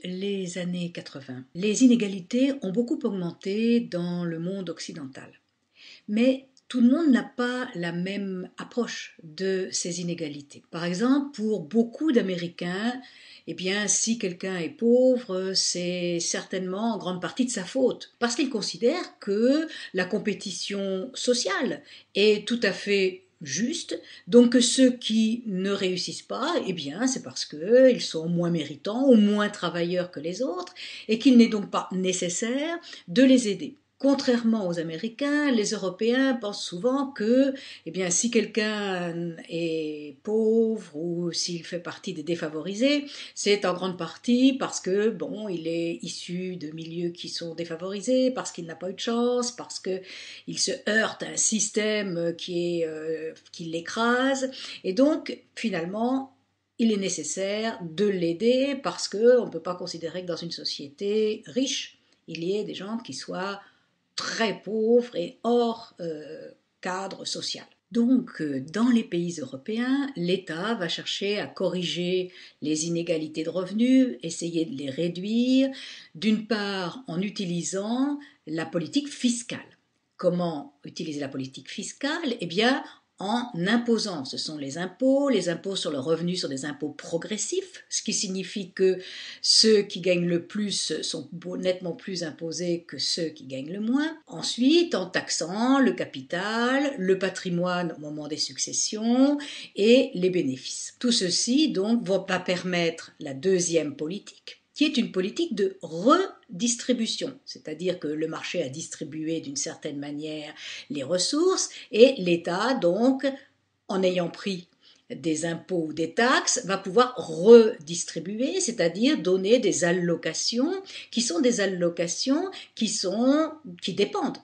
les années 80, les inégalités ont beaucoup augmenté dans le monde occidental. Mais tout le monde n'a pas la même approche de ces inégalités. Par exemple, pour beaucoup d'Américains, eh bien, si quelqu'un est pauvre, c'est certainement en grande partie de sa faute, parce qu'ils considèrent que la compétition sociale est tout à fait juste, donc que ceux qui ne réussissent pas, eh bien, c'est parce qu'ils sont moins méritants ou moins travailleurs que les autres, et qu'il n'est donc pas nécessaire de les aider. Contrairement aux Américains, les Européens pensent souvent que, eh bien, si quelqu'un est pauvre ou s'il fait partie des défavorisés, c'est en grande partie parce que, bon, il est issu de milieux qui sont défavorisés, parce qu'il n'a pas eu de chance, parce qu'il se heurte à un système qui l'écrase, et donc, finalement, il est nécessaire de l'aider parce qu'on ne peut pas considérer que dans une société riche, il y ait des gens qui soient très pauvres et hors cadre social. Donc, dans les pays européens, l'État va chercher à corriger les inégalités de revenus, essayer de les réduire, d'une part en utilisant la politique fiscale. Comment utiliser la politique fiscale? Eh bien, en imposant. Ce sont les impôts sur le revenu sont des impôts progressifs, ce qui signifie que ceux qui gagnent le plus sont nettement plus imposés que ceux qui gagnent le moins. Ensuite, en taxant le capital, le patrimoine au moment des successions et les bénéfices. Tout ceci, donc, va permettre la deuxième politique, qui est une politique de redistribution, c'est-à-dire que le marché a distribué d'une certaine manière les ressources et l'État, donc, en ayant pris des impôts ou des taxes, va pouvoir redistribuer, c'est-à-dire donner des allocations qui dépendent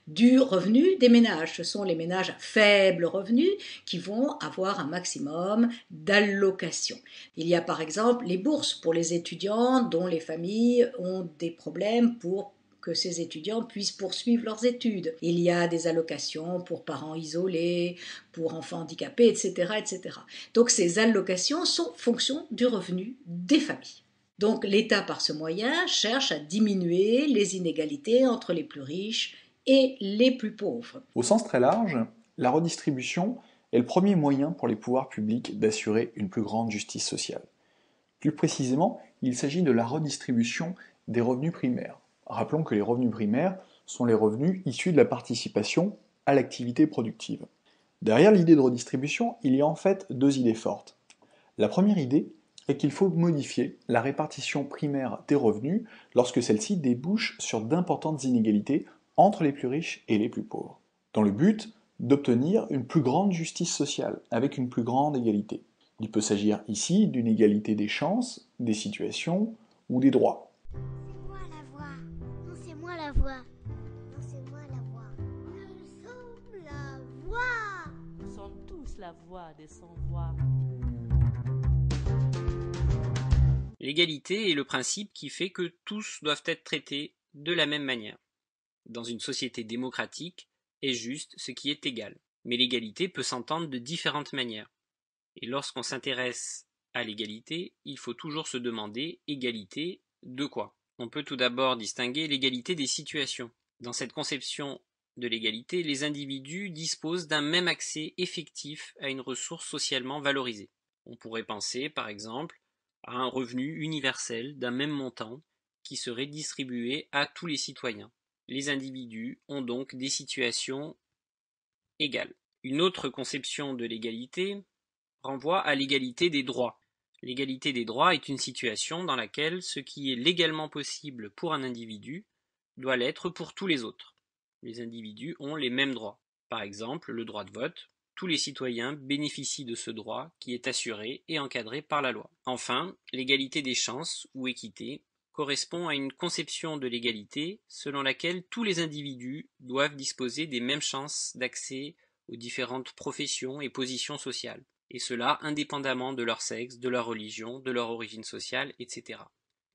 du revenu des ménages. Ce sont les ménages à faible revenu qui vont avoir un maximum d'allocations. Il y a par exemple les bourses pour les étudiants dont les familles ont des problèmes pour que ces étudiants puissent poursuivre leurs études. Il y a des allocations pour parents isolés, pour enfants handicapés, etc., etc. Donc ces allocations sont fonction du revenu des familles. Donc l'État, par ce moyen, cherche à diminuer les inégalités entre les plus riches et les plus pauvres. Au sens très large, la redistribution est le premier moyen pour les pouvoirs publics d'assurer une plus grande justice sociale. Plus précisément, il s'agit de la redistribution des revenus primaires. Rappelons que les revenus primaires sont les revenus issus de la participation à l'activité productive. Derrière l'idée de redistribution, il y a en fait deux idées fortes. La première idée est qu'il faut modifier la répartition primaire des revenus lorsque celle-ci débouche sur d'importantes inégalités entre les plus riches et les plus pauvres, dans le but d'obtenir une plus grande justice sociale, avec une plus grande égalité. Il peut s'agir ici d'une égalité des chances, des situations ou des droits. C'est moi la voix. Non, c'est moi la voix. Non, c'est moi la voix. Nous sommes la voix. Nous sommes tous la voix des sans-voix. L'égalité est le principe qui fait que tous doivent être traités de la même manière. Dans une société démocratique, est juste ce qui est égal. Mais l'égalité peut s'entendre de différentes manières. Et lorsqu'on s'intéresse à l'égalité, il faut toujours se demander égalité de quoi? On peut tout d'abord distinguer l'égalité des situations. Dans cette conception de l'égalité, les individus disposent d'un même accès effectif à une ressource socialement valorisée. On pourrait penser, par exemple, à un revenu universel d'un même montant qui serait distribué à tous les citoyens. Les individus ont donc des situations égales. Une autre conception de l'égalité renvoie à l'égalité des droits. L'égalité des droits est une situation dans laquelle ce qui est légalement possible pour un individu doit l'être pour tous les autres. Les individus ont les mêmes droits. Par exemple, le droit de vote. Tous les citoyens bénéficient de ce droit qui est assuré et encadré par la loi. Enfin, l'égalité des chances ou équité correspond à une conception de l'égalité selon laquelle tous les individus doivent disposer des mêmes chances d'accès aux différentes professions et positions sociales, et cela indépendamment de leur sexe, de leur religion, de leur origine sociale, etc.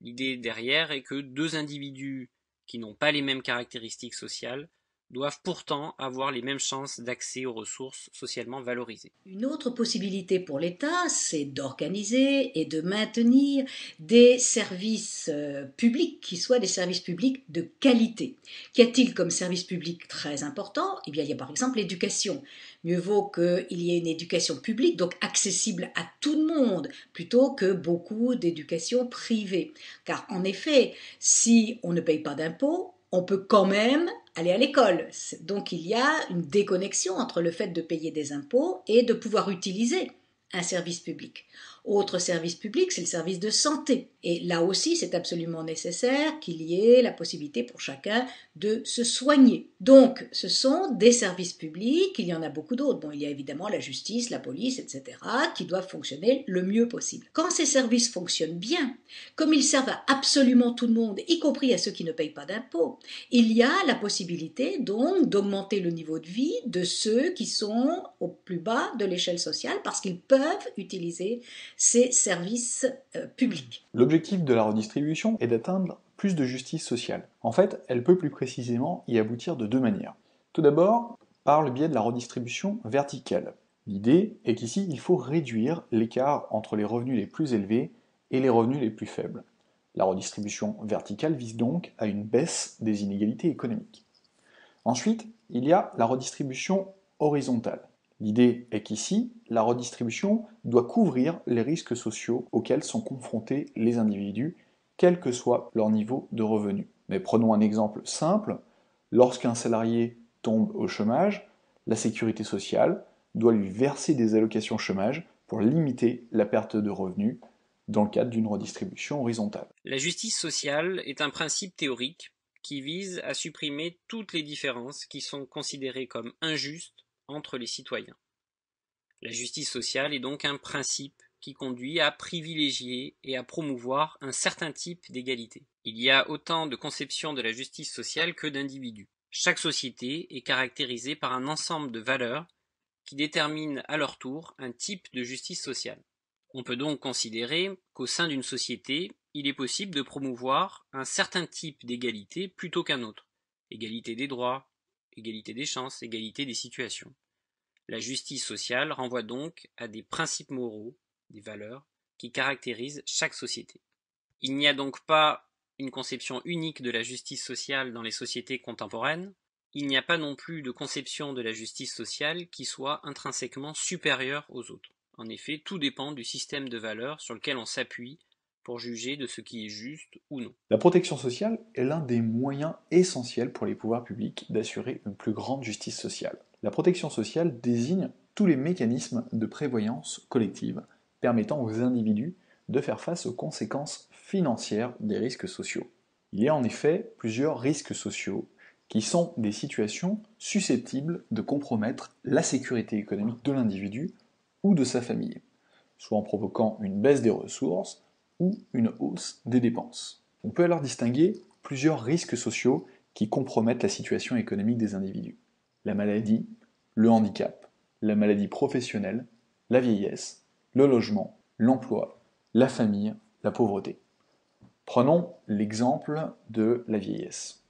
L'idée derrière est que deux individus qui n'ont pas les mêmes caractéristiques sociales doivent pourtant avoir les mêmes chances d'accès aux ressources socialement valorisées. Une autre possibilité pour l'État, c'est d'organiser et de maintenir des services publics qui soient des services publics de qualité. Qu'y a-t-il comme service public très important? Eh bien, il y a par exemple l'éducation. Mieux vaut qu'il y ait une éducation publique, donc accessible à tout le monde, plutôt que beaucoup d'éducation privée. Car en effet, si on ne paye pas d'impôts, on peut quand même aller à l'école. Donc il y a une déconnexion entre le fait de payer des impôts et de pouvoir utiliser un service public. Autre service public, c'est le service de santé. Et là aussi, c'est absolument nécessaire qu'il y ait la possibilité pour chacun de se soigner. Donc, ce sont des services publics, il y en a beaucoup d'autres. Bon, il y a évidemment la justice, la police, etc., qui doivent fonctionner le mieux possible. Quand ces services fonctionnent bien, comme ils servent à absolument tout le monde, y compris à ceux qui ne payent pas d'impôts, il y a la possibilité donc d'augmenter le niveau de vie de ceux qui sont au plus bas de l'échelle sociale parce qu'ils peuvent utiliser ces services publics. L'objectif de la redistribution est d'atteindre plus de justice sociale. En fait, elle peut plus précisément y aboutir de deux manières. Tout d'abord, par le biais de la redistribution verticale. L'idée est qu'ici, il faut réduire l'écart entre les revenus les plus élevés et les revenus les plus faibles. La redistribution verticale vise donc à une baisse des inégalités économiques. Ensuite, il y a la redistribution horizontale. L'idée est qu'ici, la redistribution doit couvrir les risques sociaux auxquels sont confrontés les individus, quel que soit leur niveau de revenu. Mais prenons un exemple simple. Lorsqu'un salarié tombe au chômage, la sécurité sociale doit lui verser des allocations chômage pour limiter la perte de revenus dans le cadre d'une redistribution horizontale. La justice sociale est un principe théorique qui vise à supprimer toutes les différences qui sont considérées comme injustes entre les citoyens. La justice sociale est donc un principe qui conduit à privilégier et à promouvoir un certain type d'égalité. Il y a autant de conceptions de la justice sociale que d'individus. Chaque société est caractérisée par un ensemble de valeurs qui déterminent à leur tour un type de justice sociale. On peut donc considérer qu'au sein d'une société, il est possible de promouvoir un certain type d'égalité plutôt qu'un autre. Égalité des droits, égalité des chances, égalité des situations. La justice sociale renvoie donc à des principes moraux, des valeurs, qui caractérisent chaque société. Il n'y a donc pas une conception unique de la justice sociale dans les sociétés contemporaines. Il n'y a pas non plus de conception de la justice sociale qui soit intrinsèquement supérieure aux autres. En effet, tout dépend du système de valeurs sur lequel on s'appuie pour juger de ce qui est juste ou non. La protection sociale est l'un des moyens essentiels pour les pouvoirs publics d'assurer une plus grande justice sociale. La protection sociale désigne tous les mécanismes de prévoyance collective permettant aux individus de faire face aux conséquences financières des risques sociaux. Il y a en effet plusieurs risques sociaux qui sont des situations susceptibles de compromettre la sécurité économique de l'individu ou de sa famille, soit en provoquant une baisse des ressources ou une hausse des dépenses. On peut alors distinguer plusieurs risques sociaux qui compromettent la situation économique des individus. La maladie, le handicap, la maladie professionnelle, la vieillesse, le logement, l'emploi, la famille, la pauvreté. Prenons l'exemple de la vieillesse.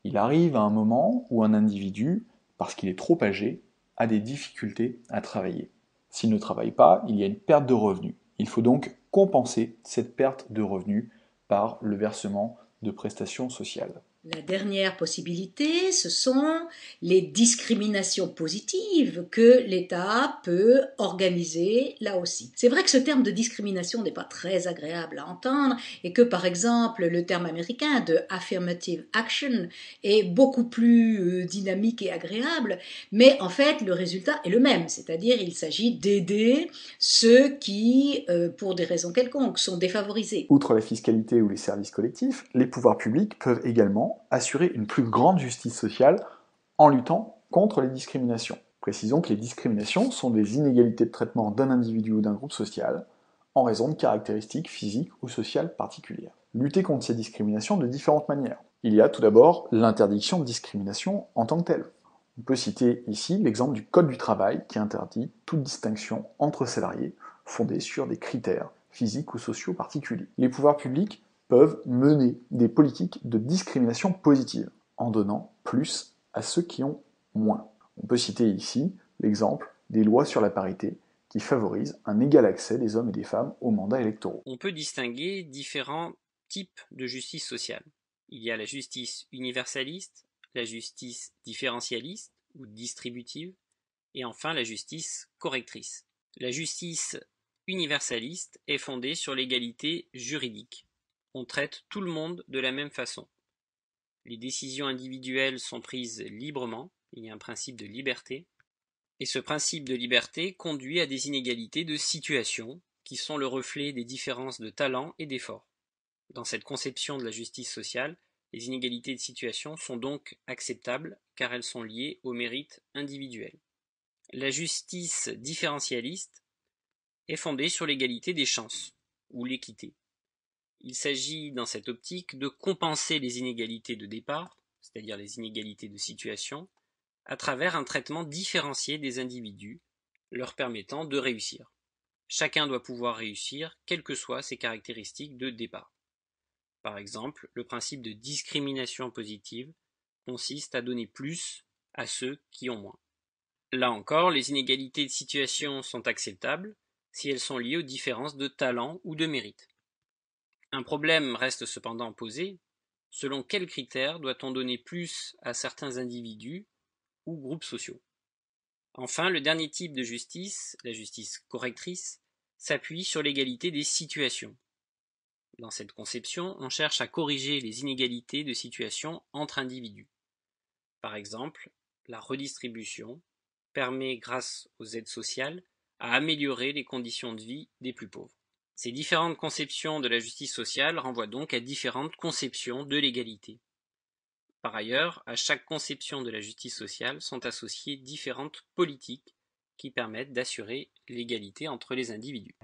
Il arrive à un moment où un individu, parce qu'il est trop âgé, a des difficultés à travailler. S'il ne travaille pas, il y a une perte de revenus. Il faut donc compenser cette perte de revenus par le versement de prestations sociales. La dernière possibilité, ce sont les discriminations positives que l'État peut organiser là aussi. C'est vrai que ce terme de discrimination n'est pas très agréable à entendre et que par exemple le terme américain de affirmative action est beaucoup plus dynamique et agréable, mais en fait le résultat est le même, c'est-à-dire il s'agit d'aider ceux qui, pour des raisons quelconques, sont défavorisés. Outre la fiscalité ou les services collectifs, les pouvoirs publics peuvent également assurer une plus grande justice sociale en luttant contre les discriminations. Précisons que les discriminations sont des inégalités de traitement d'un individu ou d'un groupe social en raison de caractéristiques physiques ou sociales particulières. Lutter contre ces discriminations de différentes manières. Il y a tout d'abord l'interdiction de discrimination en tant que telle. On peut citer ici l'exemple du Code du travail qui interdit toute distinction entre salariés fondée sur des critères physiques ou sociaux particuliers. Les pouvoirs publics peuvent mener des politiques de discrimination positive, en donnant plus à ceux qui ont moins. On peut citer ici l'exemple des lois sur la parité qui favorisent un égal accès des hommes et des femmes aux mandats électoraux. On peut distinguer différents types de justice sociale. Il y a la justice universaliste, la justice différentialiste ou distributive, et enfin la justice correctrice. La justice universaliste est fondée sur l'égalité juridique. On traite tout le monde de la même façon. Les décisions individuelles sont prises librement, il y a un principe de liberté, et ce principe de liberté conduit à des inégalités de situation qui sont le reflet des différences de talent et d'effort. Dans cette conception de la justice sociale, les inégalités de situation sont donc acceptables car elles sont liées au mérite individuel. La justice différentialiste est fondée sur l'égalité des chances, ou l'équité. Il s'agit dans cette optique de compenser les inégalités de départ, c'est-à-dire les inégalités de situation, à travers un traitement différencié des individus, leur permettant de réussir. Chacun doit pouvoir réussir, quelles que soient ses caractéristiques de départ. Par exemple, le principe de discrimination positive consiste à donner plus à ceux qui ont moins. Là encore, les inégalités de situation sont acceptables si elles sont liées aux différences de talent ou de mérite. Un problème reste cependant posé, selon quels critères doit-on donner plus à certains individus ou groupes sociaux. Enfin, le dernier type de justice, la justice correctrice, s'appuie sur l'égalité des situations. Dans cette conception, on cherche à corriger les inégalités de situation entre individus. Par exemple, la redistribution permet, grâce aux aides sociales, à améliorer les conditions de vie des plus pauvres. Ces différentes conceptions de la justice sociale renvoient donc à différentes conceptions de l'égalité. Par ailleurs, à chaque conception de la justice sociale sont associées différentes politiques qui permettent d'assurer l'égalité entre les individus.